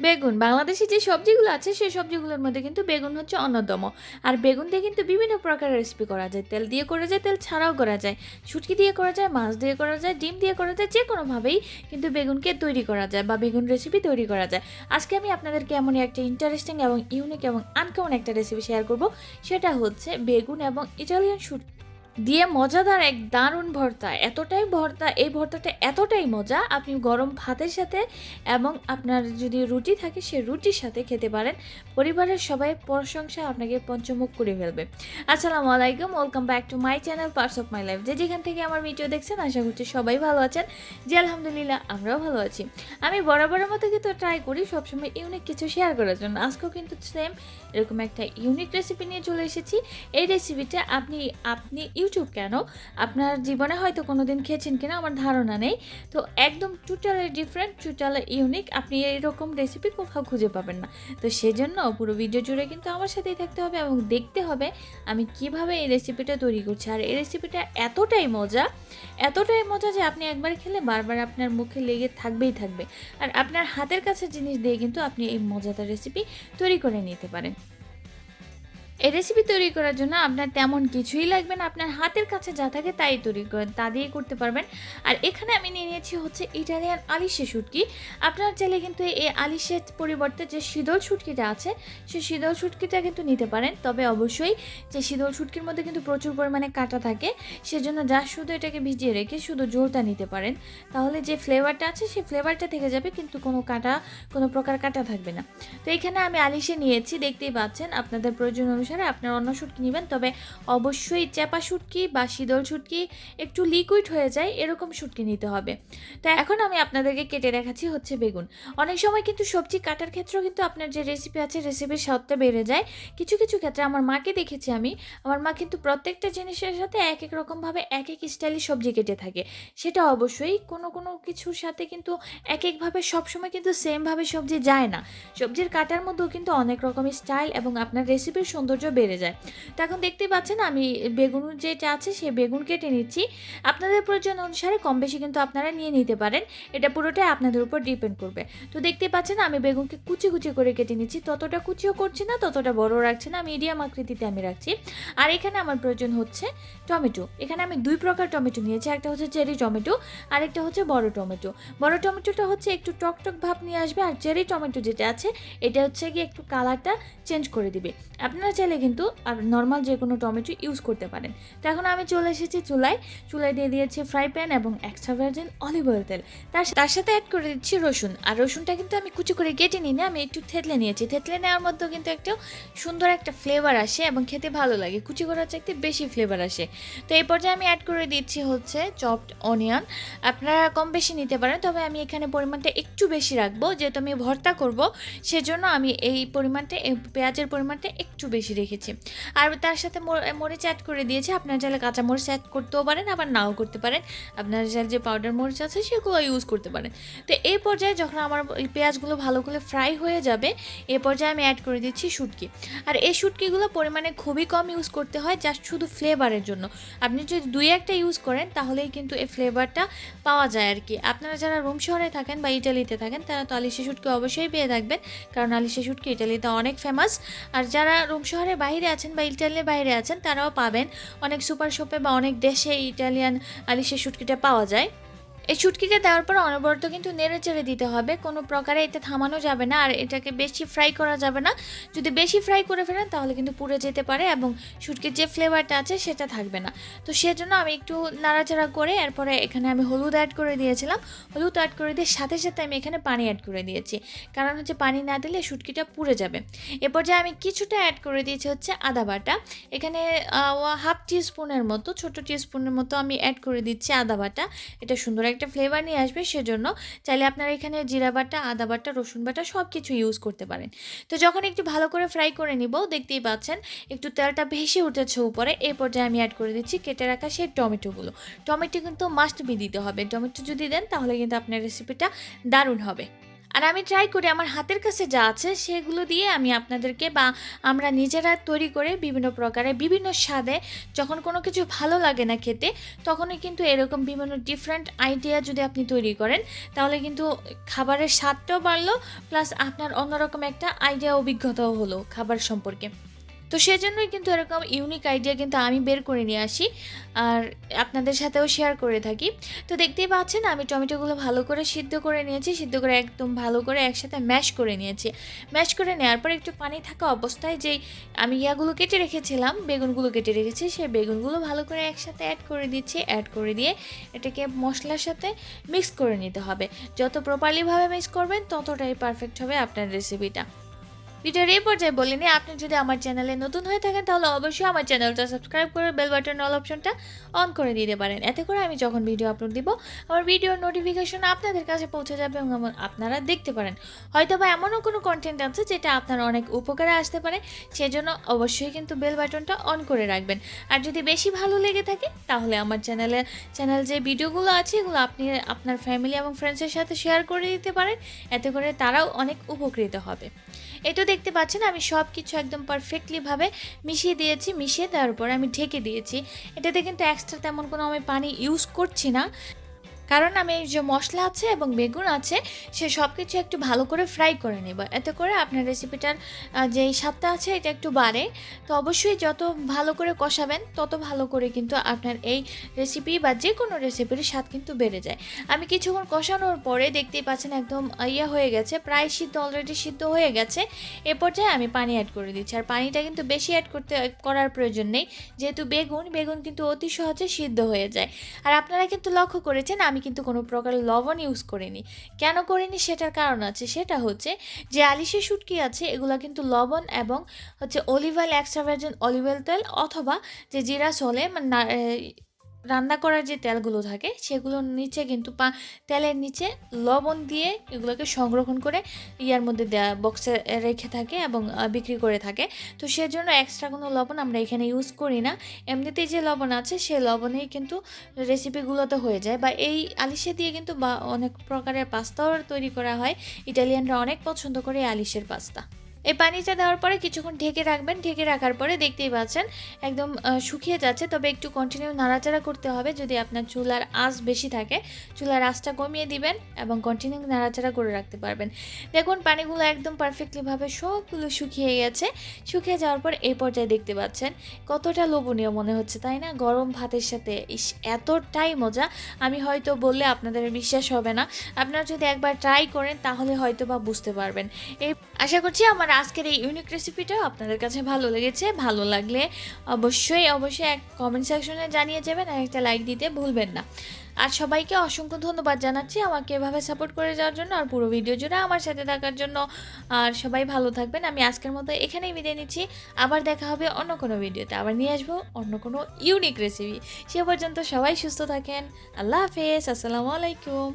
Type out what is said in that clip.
বেগুন বাংলাদেশে যে সবজিগুলো আছে সেই সবজিগুলোর মধ্যে কিন্তু বেগুন হচ্ছে অন্যতম। আর বেগুন দিয়ে কিন্তু বিভিন্ন প্রকারের রেসিপি করা যায়, তেল দিয়ে করা যায়, তেল ছাড়াও করা যায়, শুটকি দিয়ে করা যায়, মাছ দিয়ে করা যায়, ডিম দিয়ে করা যায়, যে কোনোভাবেই কিন্তু বেগুনকে তৈরি করা যায় বা বেগুন রেসিপি তৈরি করা যায়। আজকে আমি আপনাদেরকে এমনই একটা ইন্টারেস্টিং এবং ইউনিক এবং আনকমন একটা রেসিপি শেয়ার করব। সেটা হচ্ছে বেগুন এবং ইটালিয়ান শুটকি দিয়ে মজাদার এক দারুণ ভর্তা। এতটাই ভর্তা, এই ভর্তাটা এতটাই মজা, আপনি গরম ভাতের সাথে এবং আপনার যদি রুটি থাকে সে রুটির সাথে খেতে পারেন। পরিবারের সবাই প্রশংসা আপনাকে পঞ্চমুখ করে ফেলবে। আসসালামু আলাইকুম, welcome back to my channel parts of my life. যেখান থেকে আমার ভিডিও দেখছেন আশা করছি সবাই ভালো আছেন। জি আলহামদুলিল্লাহ, আমরাও ভালো আছি। আমি বরাবরের মতো কিন্তু ট্রাই করি সবসময় ইউনিক কিছু শেয়ার করার জন্য। আজকেও কিন্তু সেম এরকম একটা ইউনিক রেসিপি নিয়ে চলে এসেছি। এই রেসিপিটা আপনি আপনি ইউটিউব কেন, আপনার জীবনে হয়তো কোনোদিন খেয়েছেন কিনা আমার ধারণা নেই। তো একদম টোটালি ডিফারেন্ট, টোটালি ইউনিক, আপনি এরকম রেসিপি কোথাও খুঁজে পাবেন না। তো সেজন্য পুরো ভিডিও জুড়ে কিন্তু আমার সাথেই থাকতে হবে এবং দেখতে হবে আমি কিভাবে এই রেসিপিটা তৈরি করছি। আর এই রেসিপিটা এতটাই মজা, এতটাই মজা যে আপনি একবার খেলে বারবার আপনার মুখে লেগে থাকবেই থাকবে। আর আপনার হাতের কাছে জিনিস দিয়ে কিন্তু আপনি এই মজাদার রেসিপি তৈরি করে নিতে পারেন। এই রেসিপি তৈরি করার জন্য আপনার তেমন কিছুই লাগবে না, আপনার হাতের কাছে যা থাকে তাই তৈরি করেন, তা দিয়েই করতে পারবেন। আর এখানে আমি নিয়ে নিয়েছি হচ্ছে ইটালিয়ান আলিশে শুটকি। আপনার চাইলে কিন্তু এই আলিশের পরিবর্তে যে শীতল শুটকিটা আছে সেই শীতল শুটকিটা কিন্তু নিতে পারেন। তবে অবশ্যই যে শীতল শুটকির মধ্যে কিন্তু প্রচুর পরিমাণে কাঁটা থাকে, সেজন্য যা শুধু এটাকে ভিজিয়ে রেখে শুধু ঝোলটা নিতে পারেন। তাহলে যে ফ্লেভারটা আছে সেই ফ্লেভারটা থেকে যাবে, কিন্তু কোনো প্রকার কাঁটা থাকবে না। তো এখানে আমি আলিশে নিয়েছি, দেখতেই পাচ্ছেন। আপনাদের প্রয়োজন অনুসারে আপনার অন্য শুটকি নেবেন, তবে অবশ্যই চেপা শুটকি বা শীতল শুটকি একটু লিকুইড হয়ে যায় এরকম শুটকি নিতে হবে। তো এখন আমি আপনাদেরকে কেটে দেখাচ্ছি হচ্ছে বেগুন। অনেক সময় কিন্তু সবজি কাটার ক্ষেত্রেও কিন্তু আপনার যে রেসিপি আছে রেসিপির স্বাদটা বেড়ে যায়। কিছু কিছু ক্ষেত্রে আমার মাকে দেখেছি আমি, আমার মা কিন্তু প্রত্যেকটা জিনিসের সাথে এক এক রকমভাবে এক এক স্টাইলে সবজি কেটে থাকে। সেটা অবশ্যই কোনো কোনো কিছুর সাথে কিন্তু এক একভাবে সবসময় কিন্তু সেমভাবে সবজি যায় না। সবজির কাটার মধ্যেও কিন্তু অনেক রকমের স্টাইল এবং আপনার রেসিপির সৌন্দর্য বেড়ে যায়। তো এখন দেখতেই পাচ্ছেন আমি বেগুন যেটা আছে সেই বেগুন কেটে নিচ্ছি। আপনাদের প্রয়োজন অনুসারে কম বেশি কিন্তু আপনারা নিয়ে নিতে পারেন, এটা পুরোটাই আপনাদের উপর ডিপেন্ড করবে। তো দেখতেই পাচ্ছেন আমি বেগুনকে কুচি কুচি করে কেটে নিচ্ছি, ততটা কুচিও করছি না ততটা বড় রাখছি না, মিডিয়াম আকৃতিতে আমি রাখছি। আর এখানে আমার প্রয়োজন হচ্ছে টমেটো। এখানে আমি দুই প্রকার টমেটো নিয়েছি, একটা হচ্ছে চেরি টমেটো আর একটা হচ্ছে বড় টমেটো। বড় টমেটোটা হচ্ছে একটু টকটক ভাব নিয়ে আসবে, আর চেরি টমেটো যেটা আছে এটা হচ্ছে গিয়ে একটু কালারটা চেঞ্জ করে দিবে। আপনারা চাইলে কিন্তু নর্মাল যে কোনো টমেটো ইউজ করতে পারেন। তো এখন আমি চলে এসেছি চুলায় দিয়ে দিয়েছি ফ্রাই প্যান এবং এক্সট্রা ভার্জিন অলিভ অয়েল তেল। তার সাথে অ্যাড করে দিচ্ছি রসুন। আর রসুনটা কিন্তু আমি কুচি করে কেটে নিই না, আমি একটু থেতলে নিয়েছি। থেতলে নেওয়ার মধ্যেও কিন্তু একটা সুন্দর একটা ফ্লেভার আসে এবং খেতে ভালো লাগে, কুচি করার চাইতে বেশি ফ্লেভার আসে। তো এই পর্যায়ে আমি অ্যাড করে দিচ্ছি হচ্ছে চপড অনিয়ন। আপনারা কম বেশি নিতে পারেন, তবে আমি এখানে পরিমাণটা একটু বেশি রাখবো, যেহেতু আমি ভর্তা করব সেজন্য আমি এই পরিমাণটা, পেঁয়াজের পরিমাণটা একটু বেশি রেখেছি। আর তার সাথে মরিচ অ্যাড করে দিয়েছি। আপনারা চাইলে কাঁচা মরিচ অ্যাড করতেও পারেন, আবার নাও করতে পারেন। আপনারা চাইলে যে পাউডার মরিচ আছে সেগুলো ইউজ করতে পারেন। তো এই পর্যায়ে যখন আমার এই পেঁয়াজগুলো ভালো করে ফ্রাই হয়ে যাবে, এই পর্যায়ে আমি অ্যাড করে দিচ্ছি শুটকি। আর এই শুটকিগুলো পরিমাণে খুবই কম ইউজ করতে হয়, জাস্ট শুধু ফ্লেভারের জন্য। আপনি যদি দুই একটা ইউজ করেন তাহলেই কিন্তু এই ফ্লেভারটা পাওয়া যায় আর কি। আপনারা যারা রোম শহরে থাকেন বা ইটালিতে থাকেন তারা তো আলিশে শুটকি অবশ্যই পেয়ে থাকবেন, কারণ আলিশে শুটকি ইটালিতে অনেক ফেমাস। আর যারা রোম শহরের বাইরে আছেন বা ইটালির বাইরে আছেন তারাও পাবেন, অনেক সুপার শপে বা অনেক দেশে ইটালিয়ান আলিশে শুটকিটা পাওয়া যায়। এই শুটকিটা দেওয়ার পর অনবরত কিন্তু নেড়ে চেড়ে দিতে হবে, কোনো প্রকারে এটা থামানো যাবে না। আর এটাকে বেশি ফ্রাই করা যাবে না, যদি বেশি ফ্রাই করে ফেলেন তাহলে কিন্তু পুড়ে যেতে পারে এবং শুটকির যে ফ্লেভারটা আছে সেটা থাকবে না। তো সেজন্য আমি একটু নাড়াচাড়া করে এরপরে এখানে আমি হলুদ অ্যাড করে দিয়েছিলাম। হলুদ অ্যাড করে দিয়ে সাথে সাথে আমি এখানে পানি অ্যাড করে দিয়েছি, কারণ হচ্ছে পানি না দিলে শুটকিটা পুড়ে যাবে। এরপর যে আমি কিছুটা অ্যাড করে দিয়েছি হচ্ছে আদা বাটা। এখানে হাফ টিস্পুনের মতো, ছোটো টিস্পুনের মতো আমি অ্যাড করে দিচ্ছি আদা বাটা। এটা সুন্দর একটা ফ্লেভার নিয়ে আসবে, সেজন্য চাইলে আপনারা এখানে জিরা বাটা, আদা বাটা, রসুন বাটা সব কিছু ইউজ করতে পারেন। তো যখন একটু ভালো করে ফ্রাই করে নিব, দেখতেই পাচ্ছেন একটু তেলটা ভেসে উঠেছে উপরে, এই পর্যায়ে আমি অ্যাড করে দিচ্ছি কেটে রাখা সেই টমেটোগুলো। টমেটো কিন্তু মাস্ট বি দিতে হবে, টমেটো যদি দেন তাহলে কিন্তু আপনার রেসিপিটা দারুণ হবে। আর আমি ট্রাই করি আমার হাতের কাছে যা আছে সেগুলো দিয়ে আমি আপনাদেরকে বা আমরা নিজেরা তৈরি করে বিভিন্ন প্রকারে বিভিন্ন স্বাদে যখন কোনো কিছু ভালো লাগে না খেতে তখনই কিন্তু এরকম বিভিন্ন ডিফারেন্ট আইডিয়া যদি আপনি তৈরি করেন তাহলে কিন্তু খাবারের স্বাদটাও বাড়লো প্লাস আপনার অন্যরকম একটা আইডিয়া অভিজ্ঞতাও হলো খাবার সম্পর্কে। তো সেজন্যই কিন্তু এরকম ইউনিক আইডিয়া কিন্তু আমি বের করে নিয়ে আসি আর আপনাদের সাথেও শেয়ার করে থাকি। তো দেখতেই পাচ্ছেন আমি টমেটোগুলো ভালো করে সিদ্ধ করে নিয়েছি, সিদ্ধ করে একদম ভালো করে একসাথে ম্যাশ করে নিয়েছি। ম্যাশ করে নেওয়ার পর একটু পানি থাকা অবস্থায় যেই আমি ইয়াগুলো কেটে রেখেছিলাম, বেগুনগুলো কেটে রেখেছি, সেই বেগুনগুলো ভালো করে একসাথে অ্যাড করে দিচ্ছি। অ্যাড করে দিয়ে এটাকে মশলার সাথে মিক্স করে নিতে হবে। যত প্রপারলিভাবে মিক্স করবেন ততটাই পারফেক্ট হবে আপনার রেসিপিটা। ভিডিওর এই পর্যায়ে বলে নিই, আপনি যদি আমার চ্যানেলে নতুন হয়ে থাকেন তাহলে অবশ্যই আমার চ্যানেলটা সাবস্ক্রাইব করে বেল বাটন অল অপশনটা অন করে দিতে পারেন। এতে করে আমি যখন ভিডিও আপলোড দিব আমার ভিডিওর নোটিফিকেশন আপনাদের কাছে পৌঁছে যাবে এবং আপনারা দেখতে পারেন। হয়তো বা এমনও কোনো কন্টেন্ট আছে যেটা আপনার অনেক উপকারে আসতে পারে, সেজন্য অবশ্যই কিন্তু বেল বাটনটা অন করে রাখবেন। আর যদি বেশি ভালো লেগে থাকে তাহলে আমার চ্যানেল যে ভিডিওগুলো আছে এগুলো আপনি আপনার ফ্যামিলি এবং ফ্রেন্ডসের সাথে শেয়ার করে দিতে পারেন, এতে করে তারাও অনেক উপকৃত হবে। এই তো দেখতে পাচ্ছেন আমি সব কিছু একদম পারফেক্টলিভাবে মিশিয়ে দিয়েছি। মিশিয়ে দেওয়ার পর আমি ঢেকে দিয়েছি। এটাতে কিন্তু এক্সট্রা তেমন কোনো আমি পানি ইউজ করছি না, কারণ আমি যে মশলা আছে এবং বেগুন আছে সে সব কিছু একটু ভালো করে ফ্রাই করে নেব। এতে করে আপনার রেসিপিটার যেই স্বাদটা আছে এটা একটু বাড়ে। তো অবশ্যই যত ভালো করে কষাবেন তত ভালো করে কিন্তু আপনার এই রেসিপি বা যে কোনো রেসিপির স্বাদ কিন্তু বেড়ে যায়। আমি কিছুক্ষণ কষানোর পরে দেখতেই পাচ্ছেন একদম হয়ে গেছে, প্রায় অলরেডি সিদ্ধ হয়ে গেছে। এ পর্যায়ে আমি পানি অ্যাড করে দিচ্ছি। আর পানিটা কিন্তু বেশি করার প্রয়োজন নেই, যেহেতু বেগুন কিন্তু অতি সহজে সিদ্ধ হয়ে যায়। আর আপনারা কিন্তু লক্ষ্য করেছেন আমি কিন্তু কোনো প্রকার লবণ ইউজ করিনি। কেন করিনি সেটার কারণ আছে, সেটা হচ্ছে যে আলিশে শুটকি আছে এগুলো কিন্তু লবণ এবং olive oil, extra virgin olive oil তেল অথবা যে জিরা চলে রান্না করার যে তেলগুলো থাকে সেগুলোর নিচে কিন্তু তেলের নিচে লবণ দিয়ে এগুলোকে সংরক্ষণ করে ইয়ার মধ্যে বক্সে রেখে থাকে এবং বিক্রি করে থাকে। তো সেজন্য এক্সট্রা কোনো লবণ আমরা এখানে ইউজ করি না। এমনিতেই যে লবণ আছে সেই লবণেই কিন্তু রেসিপিগুলোতে হয়ে যায়। বা এই আলিশে দিয়ে কিন্তু বা অনেক প্রকারের পাস্তাও তৈরি করা হয়। ইটালিয়ানরা অনেক পছন্দ করে এই আলিশের পাস্তা। এই পানিটা দেওয়ার পরে কিছুক্ষণ ঢেকে রাখবেন। ঢেকে রাখার পরে দেখতেই পাচ্ছেন একদম শুকিয়ে যাচ্ছে, তবে একটু কন্টিনিউ নাড়াচাড়া করতে হবে। যদি আপনার চুলার আঁচ বেশি থাকে চুলার আঁচটা কমিয়ে দিবেন এবং কন্টিনিউ নাড়াচাড়া করে রাখতে পারবেন। দেখুন পানিগুলো একদম পারফেক্টলিভাবে সবগুলো শুকিয়ে গেছে। শুকিয়ে যাওয়ার পর এই পর্যায়ে দেখতে পাচ্ছেন কতটা লোভনীয় মনে হচ্ছে, তাই না? গরম ভাতের সাথে এতটাই মজা, আমি হয়তো বললে আপনাদের বিশ্বাস হবে না। আপনারা যদি একবার ট্রাই করেন তাহলে হয়তো বা বুঝতে পারবেন। আশা করছি আমার আজকের এই ইউনিক রেসিপিটা আপনাদের কাছে ভালো লেগেছে। ভালো লাগলে অবশ্যই এক কমেন্ট সেকশনে জানিয়ে যাবেন আর একটা লাইক দিতে ভুলবেন না। আর সবাইকে অসংখ্য ধন্যবাদ জানাচ্ছি আমাকে এভাবে সাপোর্ট করে যাওয়ার জন্য আর পুরো ভিডিও জুড়ে আমার সাথে থাকার জন্য। আর সবাই ভালো থাকবেন। আমি আজকের মতো এখানেই বিদায় নিচ্ছি। আবার দেখা হবে অন্য কোনো ভিডিওতে, আবার নিয়ে আসবো অন্য কোনো ইউনিক রেসিপি। সে পর্যন্ত সবাই সুস্থ থাকেন। আল্লাহ হাফেজ। আসসালামু আলাইকুম।